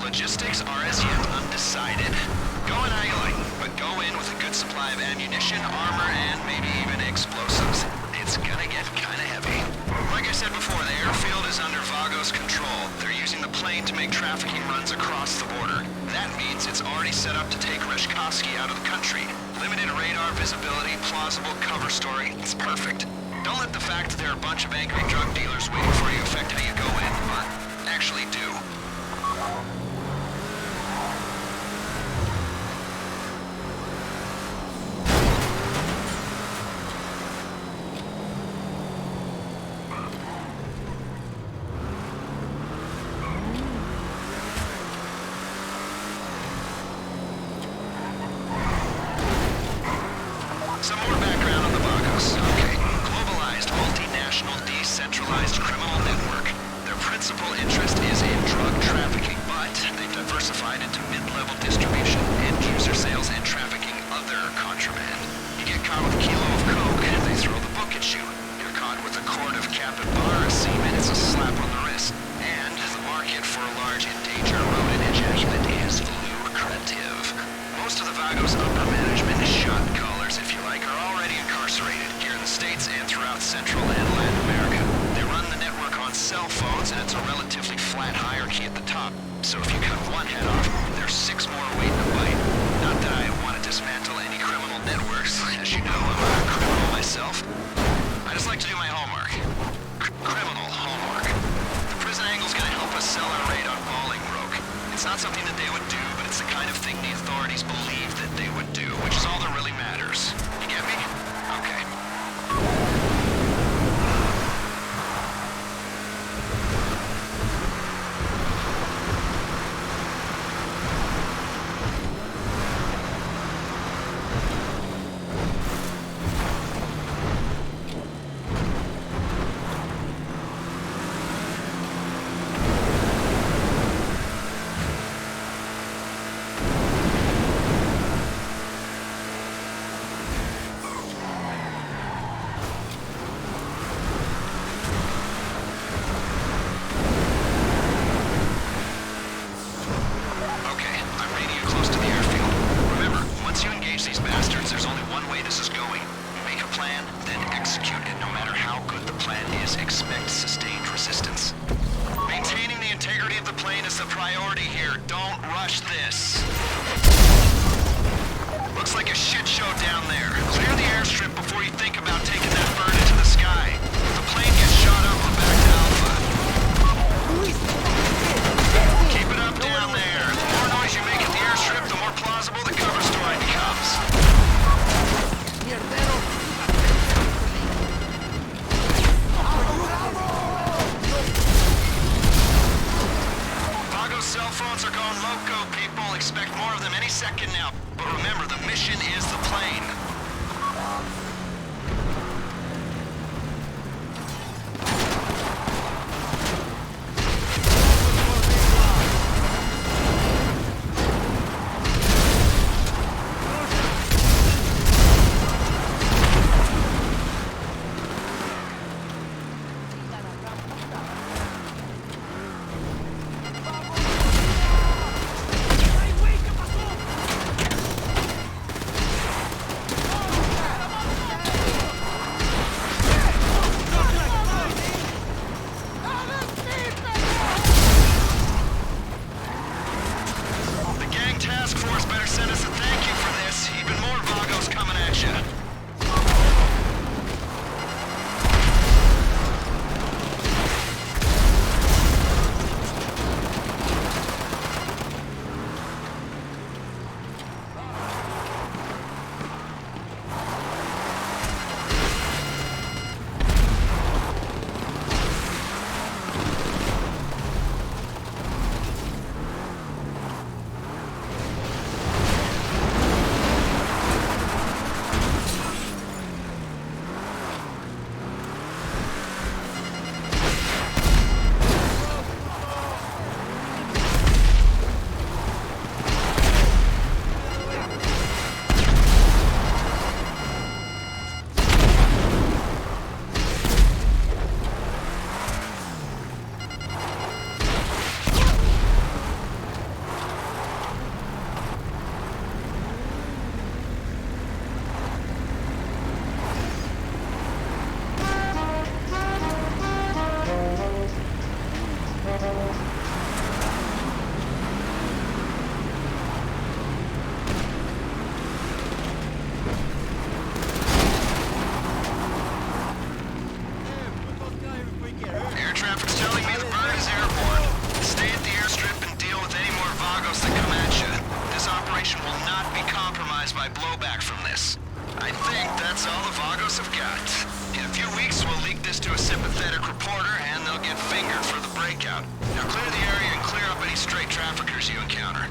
Logistics are as yet undecided. Go in how you like, but go in with a good supply of ammunition, armor, and maybe even explosives. It's gonna get kinda heavy. Like I said before, the airfield is under Vago's control. They're using the plane to make trafficking runs across the border. That means it's already set up to take Reshkovsky out of the country. Limited radar visibility, plausible cover story. It's perfect. Don't let the fact that there are a bunch of angry drug dealers waiting for you affect how you go in, or actually do. Some more background on the Vagos. Okay. Globalized, multinational, decentralized criminal network. Their principal interest is in drug trafficking, but they've diversified into mid-level distribution, end-user sales, and trafficking other contraband. You get caught with a kilo of coke, they throw the book at you. You're caught with a quart of capybara semen, it's a slap on the wrist. And the market for a large endangered rodent ejaculate is lucrative. Most of the Vagos' upper management, shot callers if you like, are already incarcerated here in the States and throughout Central and Latin America. They run the network on cell phones, and it's a relatively flat hierarchy at the top. So if you cut one head off, there's 6 more waiting to bite. Not that I want to dismantle any criminal networks. As you know, I'm a criminal myself. I just like to do my homework. Criminal homework. The prison angle's gonna help us sell our raid on Bolingbroke. It's not something that they would do, but it's the kind of thing the authorities believe that they would do, which is all that really matters. You get me? Okay. Expect sustained resistance. Maintaining the integrity of the plane is the priority here. Don't rush this. Looks like a shit show down there. Clear the airstrip before you think about taking that bird into the sky. If the plane gets shot up, we're back to Alpha. Keep it up down there. The more noise you make at the airstrip, the more plausible the cover story becomes. you encounter.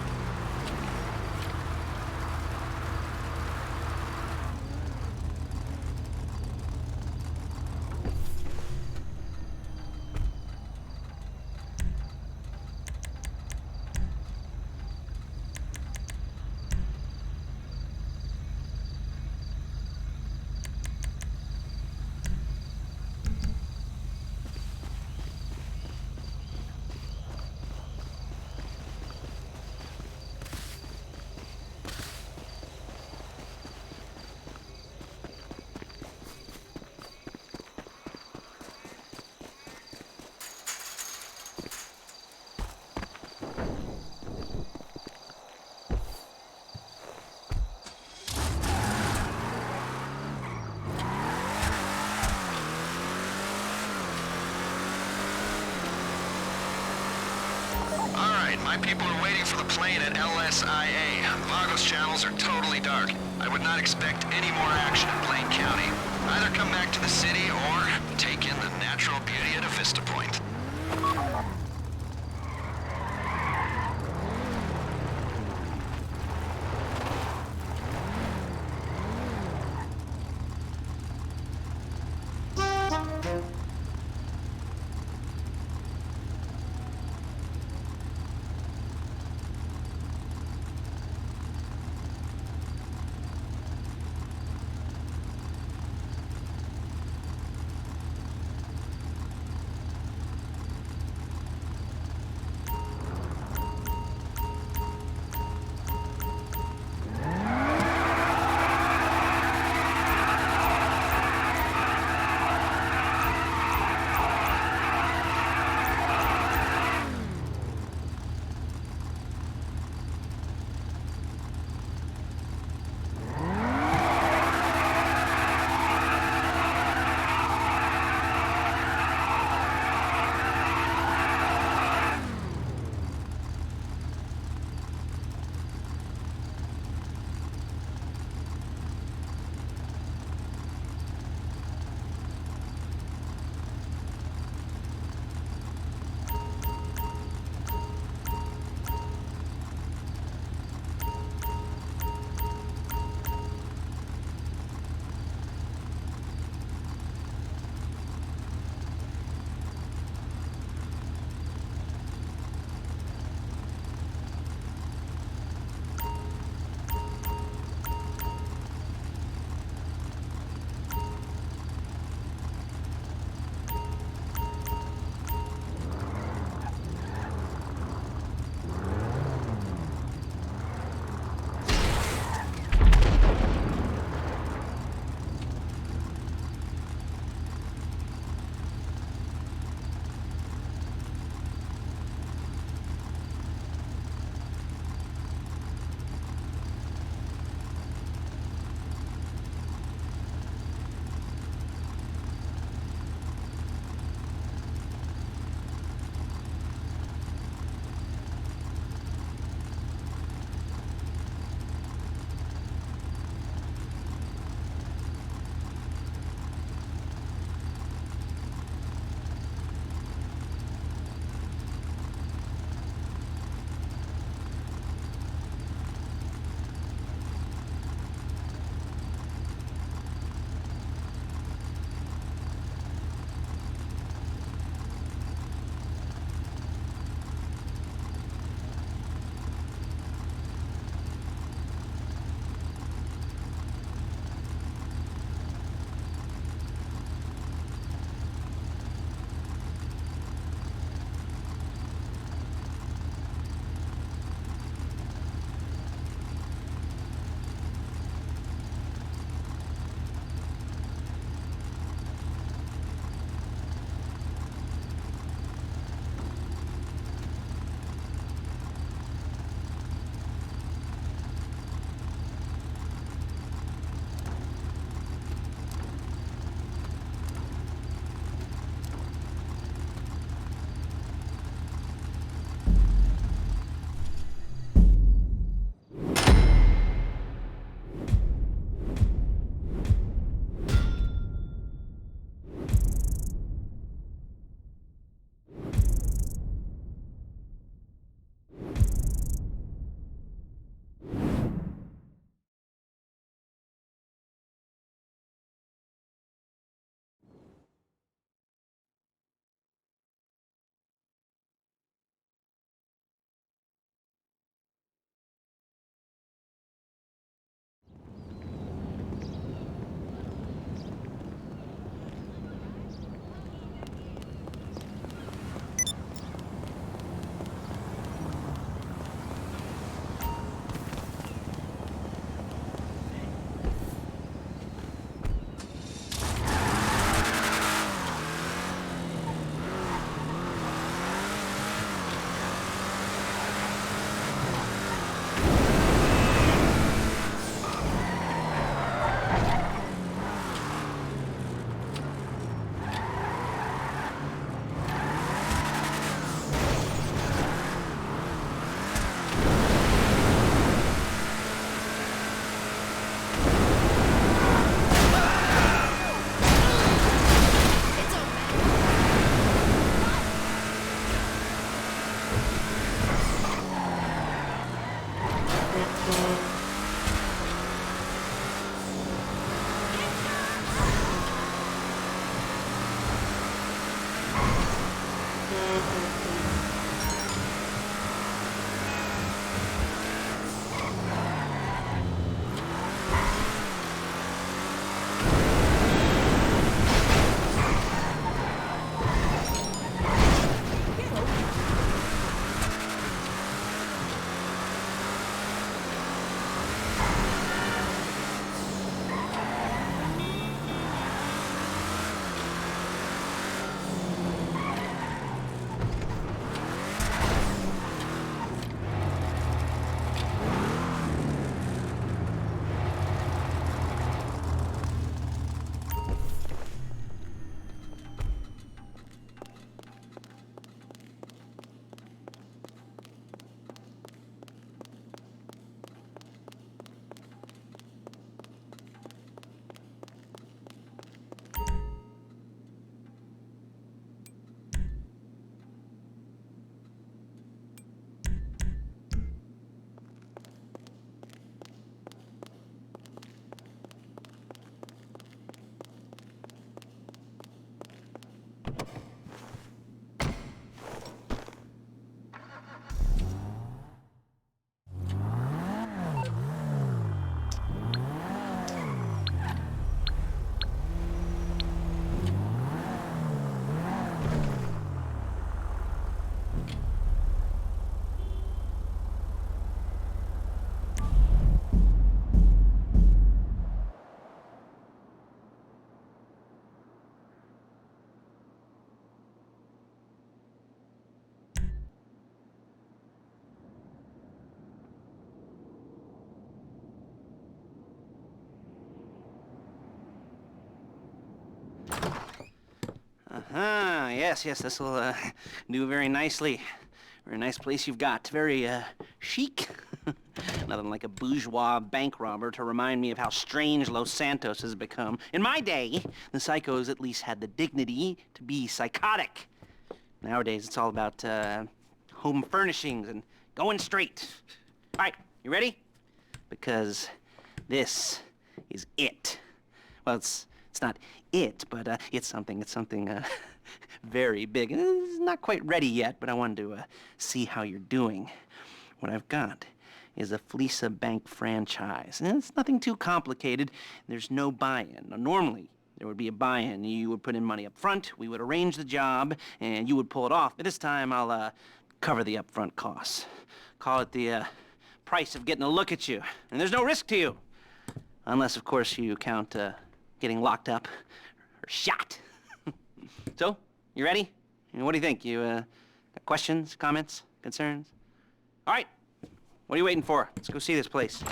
Alright, my people are waiting for the plane at LSIA. Vagos channels are totally dark. I would not expect any more action in Blaine County. Either come back to the city or take in the natural beauty at a Vista Point. Yes, this will do very nicely. Very nice place you've got. Very chic. Nothing like a bourgeois bank robber to remind me of how strange Los Santos has become. In my day, the psychos at least had the dignity to be psychotic. Nowadays, it's all about home furnishings and going straight. All right, you ready? Because this is it. Well, it's not it, but it's something very big. It's not quite ready yet, but I wanted to see how you're doing. What I've got is a Fleeca Bank franchise. And it's nothing too complicated. There's no buy-in. Now, normally, there would be a buy-in. You would put in money up front, we would arrange the job, and you would pull it off. But this time, I'll cover the upfront costs. Call it the price of getting a look at you. And there's no risk to you. Unless, of course, you count getting locked up or shot. So, you ready? What do you think? You got questions, comments, concerns? All right. What are you waiting for? Let's go see this place.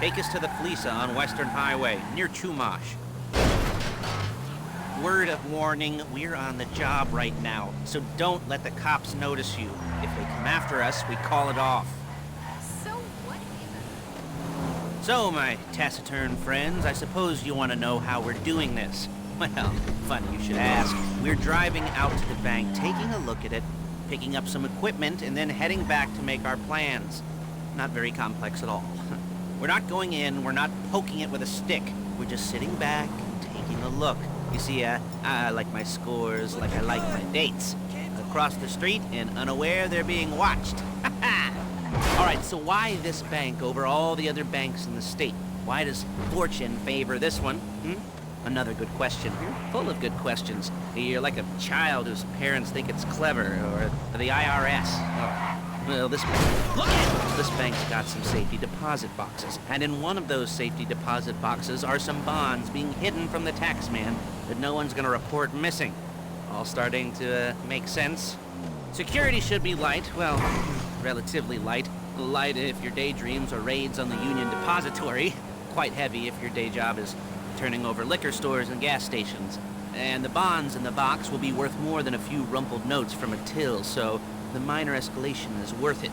Take us to the Fleeca on Western Highway, near Chumash. Word of warning, we're on the job right now, so don't let the cops notice you. If they come after us, we call it off. So what even? So, my taciturn friends, I suppose you want to know how we're doing this. Well, funny you should ask. We're driving out to the bank, taking a look at it, picking up some equipment, and then heading back to make our plans. Not very complex at all. We're not going in, we're not poking it with a stick. We're just sitting back and taking a look. You see, I like my scores like I like my dates. Across the street and unaware they're being watched. All right, so why this bank over all the other banks in the state? Why does fortune favor this one? Another good question. You're full of good questions. You're like a child whose parents think it's clever, or the IRS. Well, this bank's got some safety deposit boxes, and in one of those safety deposit boxes are some bonds being hidden from the tax man that no one's gonna report missing. All starting to make sense. Security should be light, well, relatively light. Light if your daydreams are raids on the Union Depository. Quite heavy if your day job is turning over liquor stores and gas stations. And the bonds in the box will be worth more than a few rumpled notes from a till, so the minor escalation is worth it,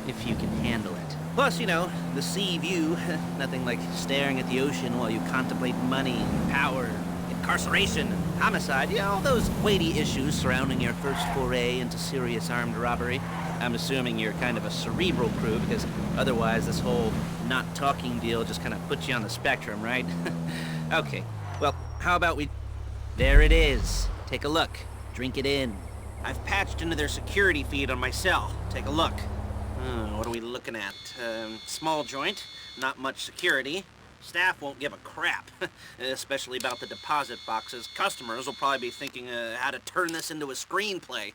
if you can handle it. Plus, you know, the sea view, nothing like staring at the ocean while you contemplate money, power, incarceration, and homicide. You know, all those weighty issues surrounding your first foray into serious armed robbery. I'm assuming you're kind of a cerebral crew, because otherwise this whole not talking deal just kind of puts you on the spectrum, right? Okay, well, how about we... There it is. Take a look. Drink it in. I've patched into their security feed on my cell. Take a look. What are we looking at? Small joint, not much security. Staff won't give a crap, especially about the deposit boxes. Customers will probably be thinking how to turn this into a screenplay.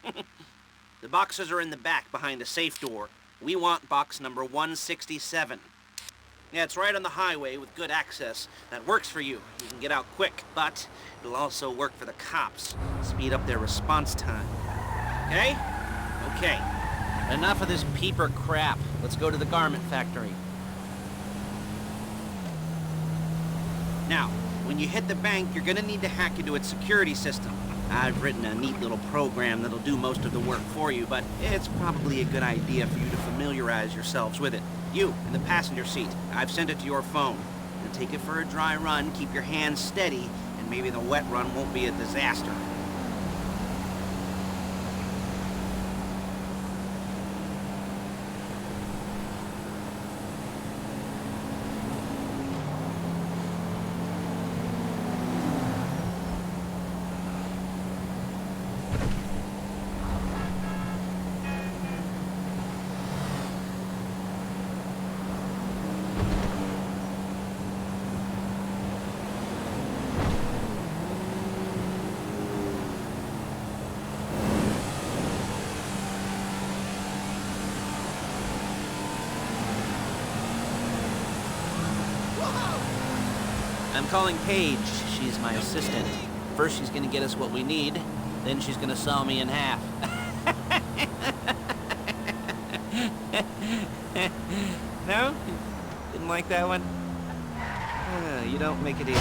The boxes are in the back behind a safe door. We want box number 167. Yeah, it's right on the highway with good access. That works for you. You can get out quick, but it'll also work for the cops. Speed up their response time. Okay? Okay. Enough of this peeper crap. Let's go to the garment factory. Now, when you hit the bank, you're gonna need to hack into its security system. I've written a neat little program that'll do most of the work for you, but it's probably a good idea for you to familiarize yourselves with it. You, in the passenger seat, I've sent it to your phone. And take it for a dry run, keep your hands steady, and maybe the wet run won't be a disaster. I'm calling Paige. She's my assistant. First she's gonna get us what we need, then she's gonna saw me in half. No? Didn't like that one? You don't make it easy.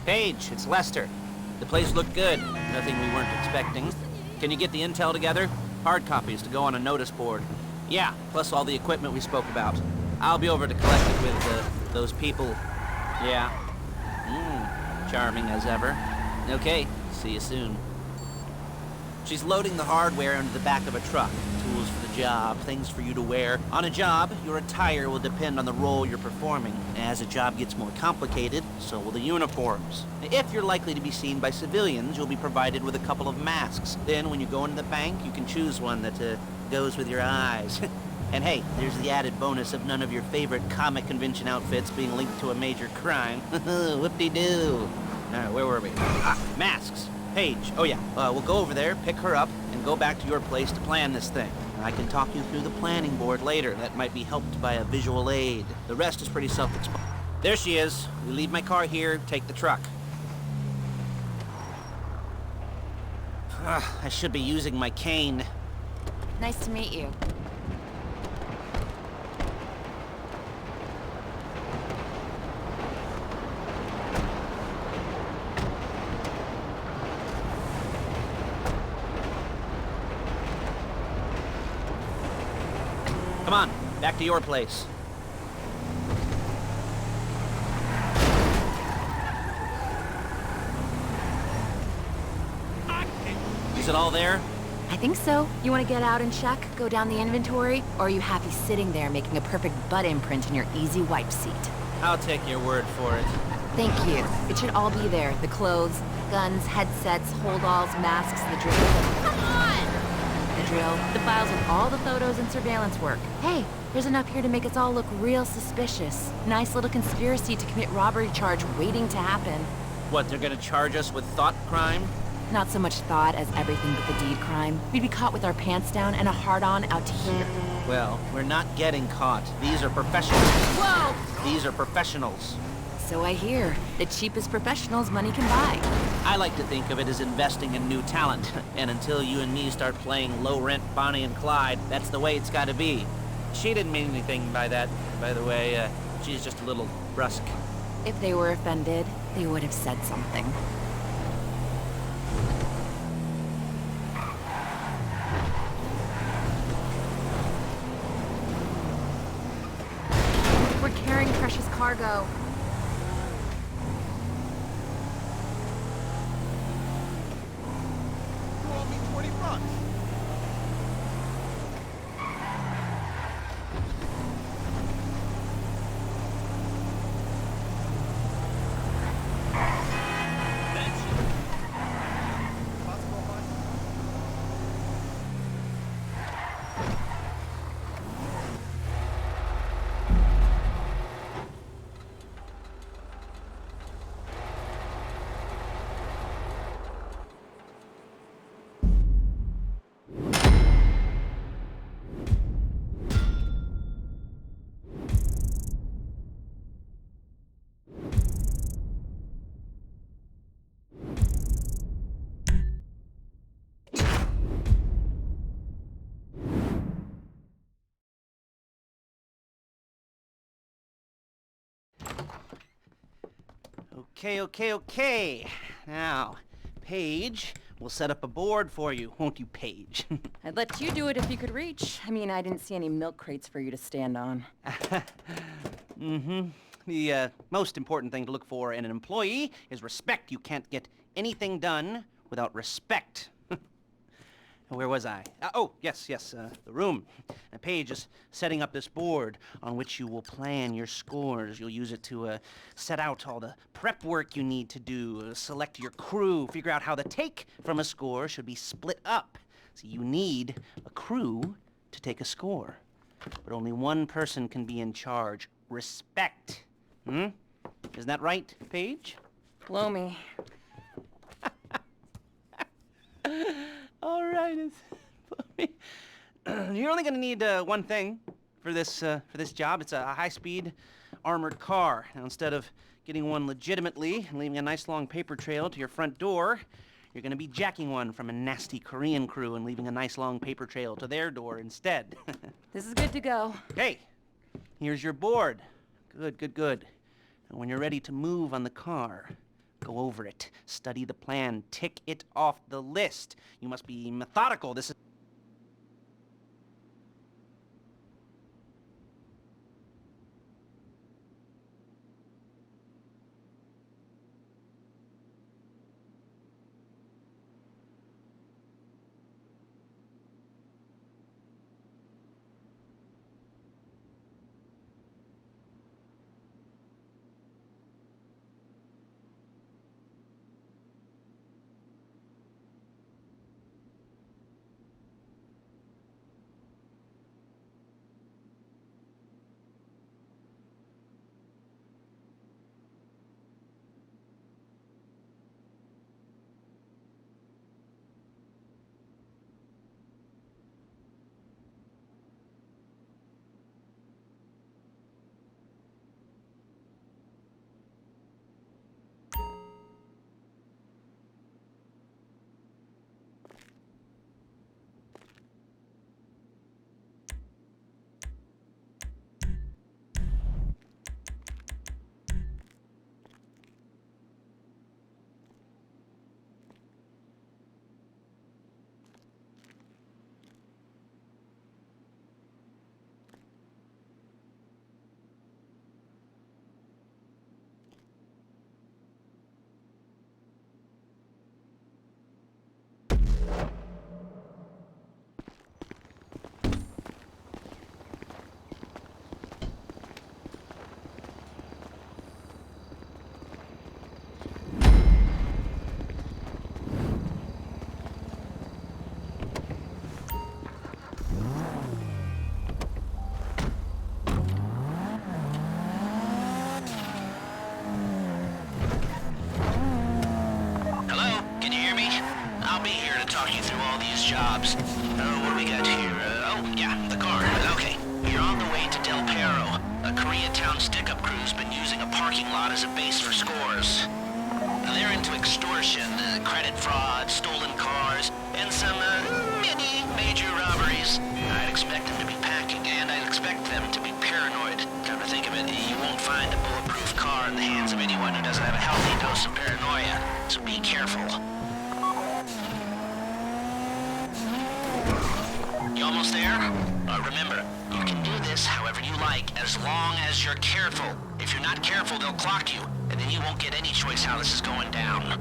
Paige, it's Lester. The place looked good. Nothing we weren't expecting. Can you get the intel together? Hard copies to go on a notice board. Yeah, plus all the equipment we spoke about. I'll be over to collect it with those people. Yeah. Charming as ever. Okay, see you soon. She's loading the hardware into the back of a truck. Tools for the job, things for you to wear. On a job, your attire will depend on the role you're performing. As a job gets more complicated, so will the uniforms. If you're likely to be seen by civilians, you'll be provided with a couple of masks. Then when you go into the bank, you can choose one that goes with your eyes. And hey, there's the added bonus of none of your favorite comic convention outfits being linked to a major crime. Whoop-de-doo. Where were we? Masks. Paige. Oh yeah, we'll go over there, pick her up, and go back to your place to plan this thing. I can talk you through the planning board later. That might be helped by a visual aid. The rest is pretty self-explanatory. There she is. We leave my car here, take the truck. I should be using my cane. Nice to meet you. Come on, back to your place. Is it all there? I think so. You want to get out and check, go down the inventory, or are you happy sitting there making a perfect butt imprint in your easy wipe seat? I'll take your word for it. Thank you. It should all be there. The clothes, guns, headsets, hold-alls, masks, the drill. Come on! The drill, the files with all the photos and surveillance work. Hey, there's enough here to make us all look real suspicious. Nice little conspiracy to commit robbery charge waiting to happen. What, they're gonna charge us with thought crime? Not so much thought as everything but the deed crime. We'd be caught with our pants down and a hard-on out to here. Well, we're not getting caught. These are professionals. Whoa! These are professionals. So I hear. The cheapest professionals money can buy. I like to think of it as investing in new talent. And until you and me start playing low-rent Bonnie and Clyde, that's the way it's gotta be. She didn't mean anything by that, by the way. She's just a little brusque. If they were offended, they would have said something. We're carrying precious cargo. You owe me 20 bucks. Okay. Now, Paige, we'll set up a board for you, won't you, Paige? I'd let you do it if you could reach. I mean, I didn't see any milk crates for you to stand on. The most important thing to look for in an employee is respect. You can't get anything done without respect. Where was I? Yes, the room. Paige is setting up this board on which you will plan your scores. You'll use it to set out all the prep work you need to do, select your crew, figure out how the take from a score should be split up. So you need a crew to take a score. But only one person can be in charge. Respect. Isn't that right, Paige? Blow me. All right. You're only going to need one thing for this job. It's a high-speed armored car. Now, instead of getting one legitimately and leaving a nice long paper trail to your front door, you're going to be jacking one from a nasty Korean crew and leaving a nice long paper trail to their door instead. This is good to go. Hey, here's your board. Good. And when you're ready to move on the car, go over it, study the plan, tick it off the list. You must be methodical. This is... jobs. What do we got here? The car. Okay. You're on the way to Del Perro. A Koreatown stick-up crew's been using a parking lot Squad is a base for Scores. They're into extortion, credit fraud, stolen cars, and some, many major robberies. I'd expect them to be packing, and I'd expect them to be paranoid. Come to think of it, you won't find a bulletproof car in the hands of anyone who doesn't have a healthy dose of paranoia, so be careful. You almost there? Remember, you can do this however you like, as long as you're careful. If you're not careful, they'll clock you, and then you won't get any choice how this is going down.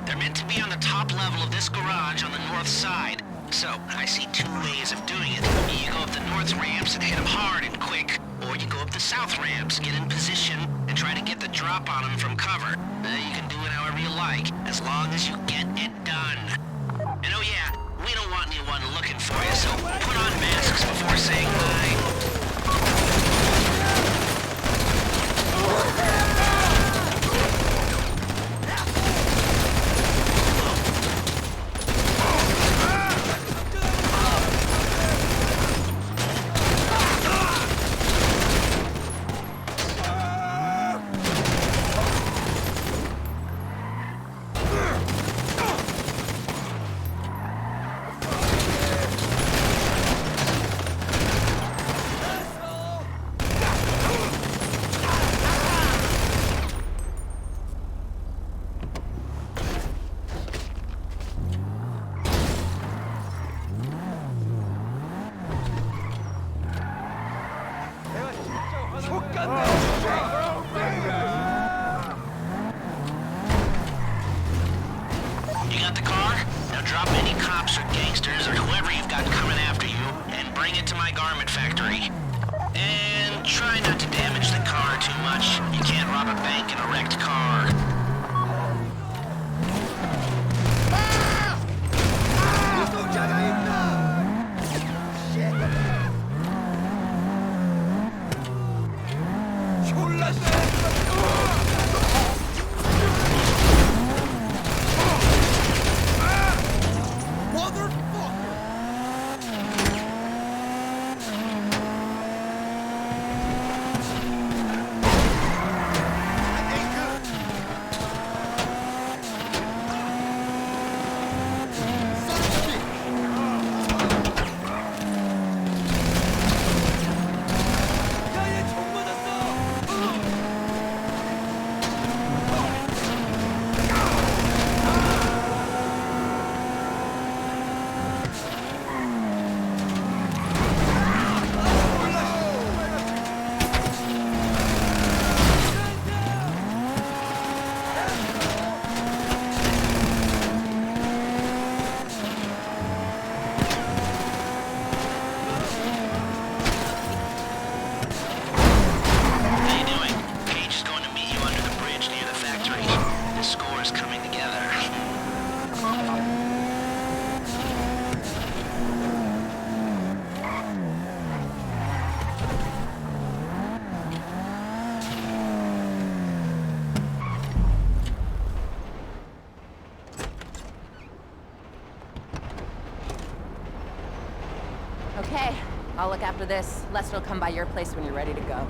They're meant to be on the top level of this garage on the north side. So, I see two ways of doing it. You go up the north ramps and hit them hard and quick, or you go up the south ramps, get in position, and try to get the drop on them from cover. You can do it however you like, as long as you get it done. And oh yeah, we don't want anyone looking for you, so put on masks before saying hi. You got the car? Now drop any cops or gangsters or whoever you've got coming after you and bring it to my garment factory. And try not to damage the car too much. You can't rob a bank in a wrecked car. Okay, I'll look after this. Lester will come by your place when you're ready to go.